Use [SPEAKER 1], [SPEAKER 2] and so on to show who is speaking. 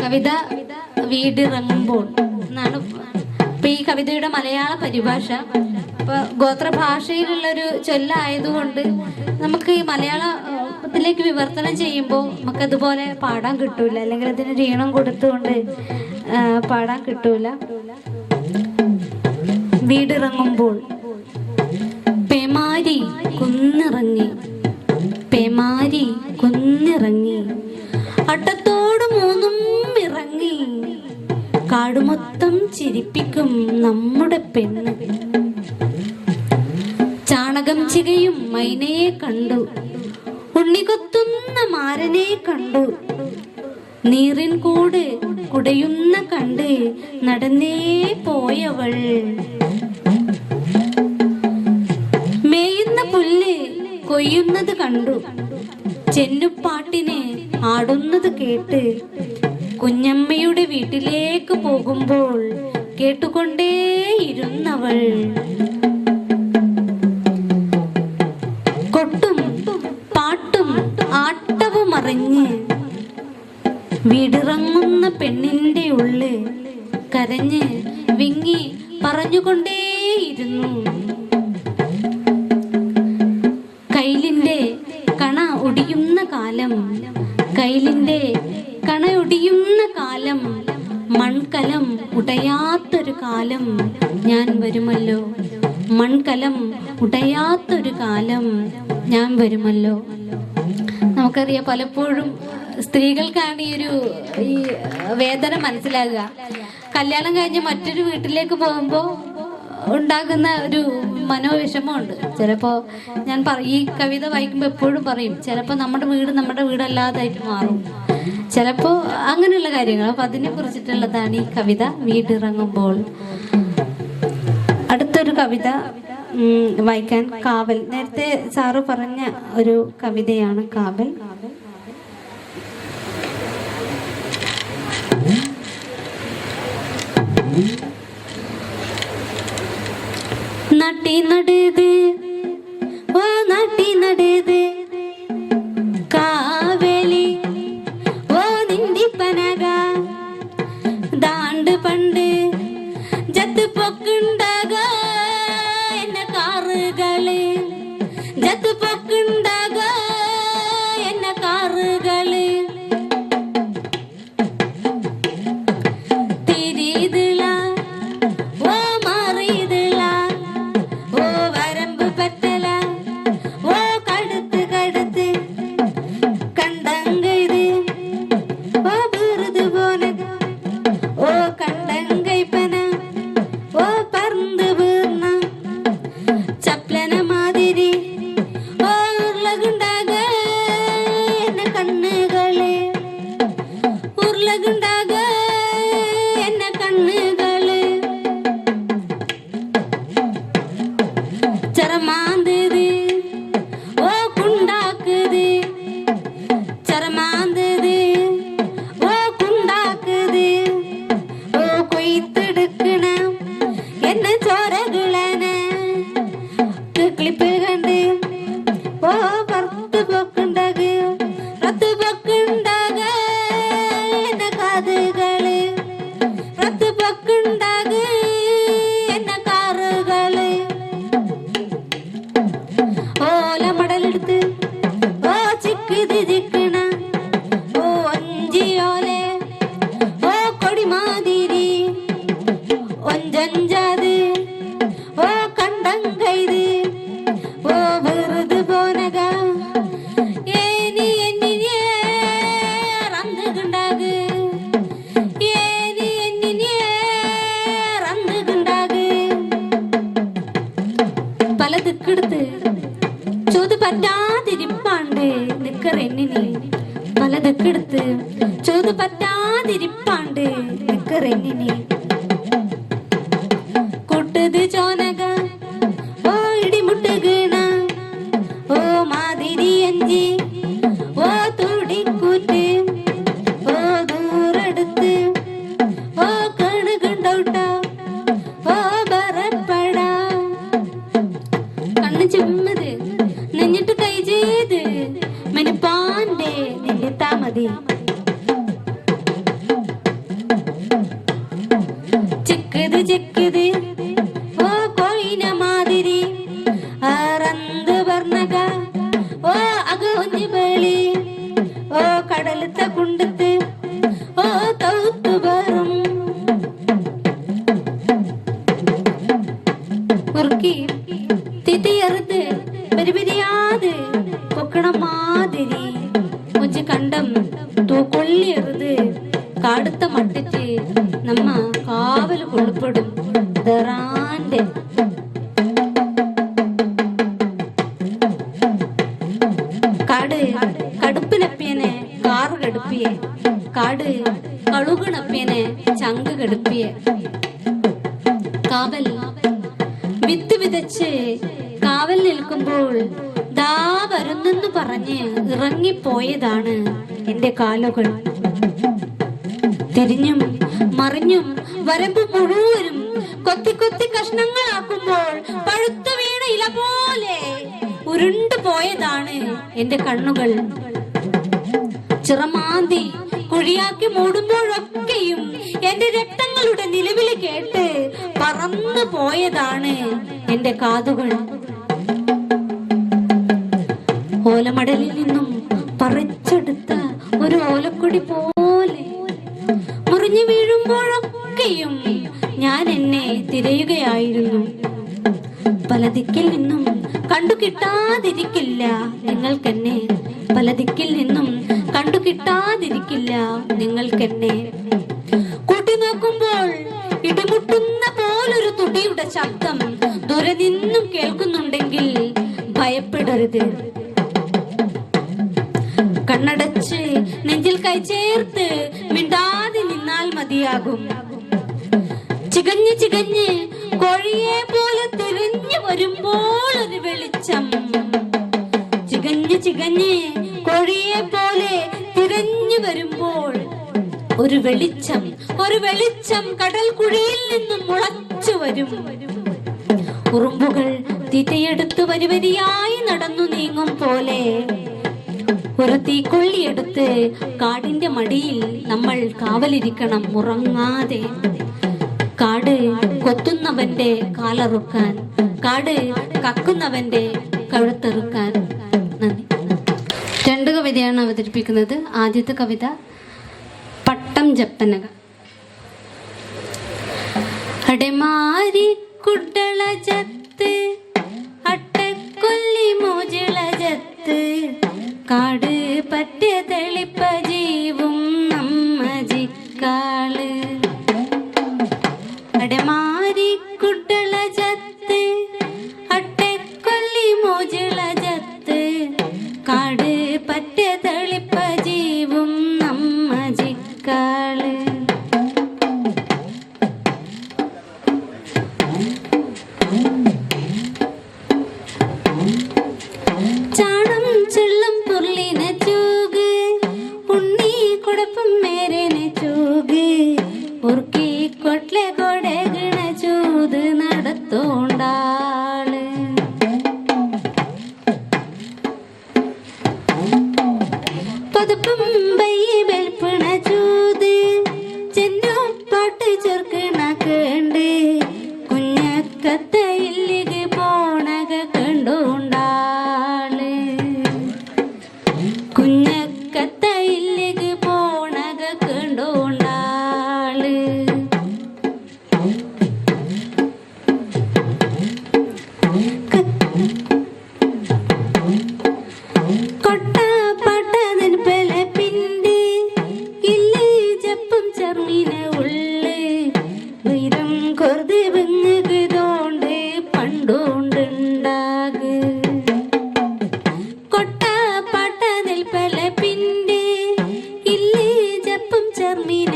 [SPEAKER 1] കവിത വീടിറങ്ങുമ്പോൾ എന്നാണ് ഇപ്പൊ ഈ കവിതയുടെ മലയാള പരിഭാഷ. അപ്പൊ ഗോത്രഭാഷയിലുള്ളൊരു ചൊല്ലായതുകൊണ്ട് നമുക്ക് ഈ മലയാളത്തിലേക്ക് വിവർത്തനം ചെയ്യുമ്പോൾ നമുക്കതുപോലെ പാടാൻ കിട്ടൂല, അല്ലെങ്കിൽ അതിന് ഈണം കൊടുത്തുകൊണ്ട് പാടാൻ കിട്ടൂല. വീടിറങ്ങുമ്പോൾ പേമാരി കുന്നിറങ്ങി, പേമാരി കുന്നിറങ്ങി, അട്ടത്തോട് മൂന്നും ഇറങ്ങി, കാടുമൊത്തം ചിരിപ്പിക്കും നമ്മുടെ പെണ്ണ്. ചാണകം ചികയും മൈനയെ കണ്ടു, ഉണ്ണികൊത്തുന്ന മാരനെ കണ്ടു, നീറിൻ കൂട് കുടയുന്ന കണ്ട് നടന്നേ പോയവൾ. മേയുന്ന പുല്ല് കൊയ്യുന്നത് കണ്ടു, ചെന്നുപാട്ടിനെ ആടുന്നത് കേട്ട് കുഞ്ഞമ്മയുടെ വീട്ടിലേക്ക് പോകുമ്പോൾ കേട്ടുകൊണ്ടേയിരുന്നവൾ. കൊട്ടും പാട്ടും ആട്ടവും അറിഞ്ഞ് വീടിറങ്ങുന്ന പെണ്ണിന്റെ ഉള്ള് കരഞ്ഞ് വിങ്ങി പറഞ്ഞുകൊണ്ടേയിരുന്നു. കൈലിന്റെ കണ ഒടിയുന്ന കാലം, കൈലിന്റെ കണ ഒടിയുന്ന കാലം, മൺകലം ഉടയാത്തൊരു കാലം ഞാൻ വരുമല്ലോ, മൺകലം ഉടയാത്തൊരു കാലം ഞാൻ വരുമല്ലോ. നമുക്കറിയാം, പലപ്പോഴും സ്ത്രീകൾക്കാണ് ഈ വേദന മനസ്സിലാകുക. കല്യാണം കഴിഞ്ഞ് മറ്റൊരു വീട്ടിലേക്ക് പോകുമ്പോൾ ഉണ്ടാകുന്ന ഒരു മനോവിഷമമുണ്ട്. ചിലപ്പോ ഞാൻ ഈ കവിത വായിക്കുമ്പോൾ എപ്പോഴും പറയും, ചിലപ്പോൾ നമ്മുടെ വീടല്ലാതായിട്ട് മാറും, ചിലപ്പോ അങ്ങനെയുള്ള കാര്യങ്ങൾ. അപ്പൊ അതിനെ കുറിച്ചിട്ടുള്ളതാണ് ഈ കവിത വീടിറങ്ങുമ്പോൾ. അടുത്തൊരു കവിത വായിക്കാൻ കാവൽ. നേരത്തെ സാറ് പറഞ്ഞ ഒരു കവിതയാണ് കാവൽ. നട്ടി നടേത് ഓ നട്ടി നടേത് കാവേലി ഓ നിന്തി പനക ദാണ്ട് പണ്ട് ജത്ത് പൊക്കുണ്ടാക എന്നെ കാറുകള്, ജത്ത് പൊക്കുണ്ടാക എന്നെ കാറുകള്, കൊട്ടത് ചോനക ഓ ഇടിമുട്ടുകണ ഓ മാതിരി അഞ്ചി ഓ തുടിക്കൂറ്റ് ഓ ദൂരെടുത്ത് ഓ കണുകണ്ടൗട്ട ഓ ബറപ്പട കണ്ണു ചുമ്മത് നെഞ്ഞിട്ട് കൈ ചെയ്ത് മെനുപ്പാന്റെ നിന്റെ താമതി ചെക്കിയത് ഓ കോയിന മാതിരി റന്ത് പറഞ്ഞക ഓ അകോഞ്ഞി ബേളി ഓ കടലത്തെ കുണ്ടത്ത് ഓ തൗത്തു ബറും ഉറുക്കി തിത്തിയറുത് പരിപരിയാത് പൊക്കണ മാതിരി മുഞ്ച് കണ്ടം തൂക്കൊള്ളിയറുത് കാടുത്ത മട്ടിച്ച് നമ്മ കാവല് കൊള്ളപ്പെടും ദറാന്റെ കാട് കടുപ്പിനപ്പിയനെ കാറ് കടുപ്പിയെ കാട് കളുകണപ്പിയനെ ചങ്ക് കടുപ്പിയെ കാവൽ വിത്ത് വിതച്ച് കാവൽ നിൽക്കുമ്പോൾ ദാ വരുന്നെന്ന് പറഞ്ഞ് ഇറങ്ങിപ്പോയതാണ് എന്റെ കാലുകൾ. തിരിഞ്ഞും മറിഞ്ഞും വരമ്പ് മുഴുവനും കൊത്തി കൊത്തി കഷ്ണങ്ങളാക്കുമ്പോൾ പഴുത്തു വീണ ഇല പോലെ ഉരുണ്ടു പോയതാണ് എന്റെ കണ്ണുകൾ. ചിറമാന്തി കുഴിയാക്കി മൂടുമ്പോഴൊക്കെയും എന്റെ രക്തങ്ങളുടെ നിലവിളി കേട്ട് പറന്നു പോയതാണ് എന്റെ കാതുകൾ. ഓലമടലിൽ നിന്നും പറിച്ചെടുത്ത ഒരു ഓലക്കൊടി പോലെ മുറിഞ്ഞു വീഴുമ്പോഴൊക്കെയും ഞാൻ എന്നെ തിരയുകയായിരുന്നു. പല ദിക്കിൽ നിന്നും കണ്ടു കിട്ടാതിരിക്കില്ല നിങ്ങൾക്കെന്നെ, പല ദിക്കിൽ നിന്നും കണ്ടു കിട്ടാതിരിക്കില്ല നിങ്ങൾക്കെന്നെ. കൂട്ടി നോക്കുമ്പോൾ ഇടിമുട്ടുന്ന പോലൊരു തുടിയുടെ ശബ്ദം ദൂരെ നിന്നും കേൾക്കുന്നുണ്ടെങ്കിൽ ഭയപ്പെടരുത്. കണ്ണടച്ച് നെഞ്ചിൽ കൈ ചേർത്ത് മിണ്ടാതെ നിന്നാൽ മതിയാകും. ചികഞ്ഞ് ചികഞ്ഞ് കോഴിയെ പോലെ തിരിഞ്ഞു വരുമ്പോൾ ഒരു വെളിച്ചം, ചികഞ്ഞ് ചികഞ്ഞ് കോഴിയെ പോലെ തിരഞ്ഞു വരുമ്പോൾ ഒരു വെളിച്ചം, ഒരു വെളിച്ചം കടൽ കുഴിയിൽ നിന്നും മുളച്ചു വരും. ഉറുമ്പുകൾ തീറ്റയെടുത്ത് വരിവരിയായി നടന്നു നീങ്ങും പോലെ ഒരു തീക്കൊള്ളിയെടുത്ത് കാടിന്റെ മടിയിൽ നമ്മൾ കാവലിരിക്കണം ഉറങ്ങാതെ. കാട് കൊത്തുന്നവന്റെ കാലറുക്കാൻ, കാട് കക്കുന്നവന്റെ കഴുത്തെറുക്കാൻ. നന്ദി. 2 കവിതയാണ് അവതരിപ്പിക്കുന്നത്. ആദ്യത്തെ കവിത പട്ടം ജപ്പനക. അടമാരി കുട്ടള ജത്ത് അട്ടക്കൊല്ലി മോജള ജത്ത് കാട് പറ്റ തെളിപ്പ ജീവും നമ്മജിക്കാള്. അടമാരി കുട്ടള ജത്ത് അട്ടക്കൊല്ലി മോജള ജത്ത് കാട് പറ്റ തെളിപ്പ ജീവും നമ്മജിക്കാള്. ചാണം ചെള്ളം പുള്ളിന ചൂഗ് ഉണ്ണി കുടപ്പം മേരന ചൂഗ് ഉറുക്കി കൊട്ലെ കൊടകണ ചൂത് നടത്തോണ്ടാള്. പതുപ്പം ബയ്യ ബെൽപ്പണ ചൂത് ചെന്നോ പാട്ട് ചെറുക്കണ കണ്ട് കുഞ്ഞക്കത്ത ഇല്ലിക്ക് പോണക കണ്ടോണ്ടാള്. കുഞ്ഞക്കത്ത ഇല്ലിക്ക് പോണക കണ്ടോണ്ടാള്. കൊട്ട പാട്ട നെൽപ്പല പിണ്ട് ഇല്ല് ജപ്പം ചർമ്മീന ഉള്ള് ഉയരം കൊറുത് വെങ്ങുക തോണ്ട് പണ്ടോണ്ടുണ്ടാക്. കൊട്ട പാട്ട നെൽപ്പല പിണ്ട് ഇല്ല് ജപ്പം ചർമ്മീന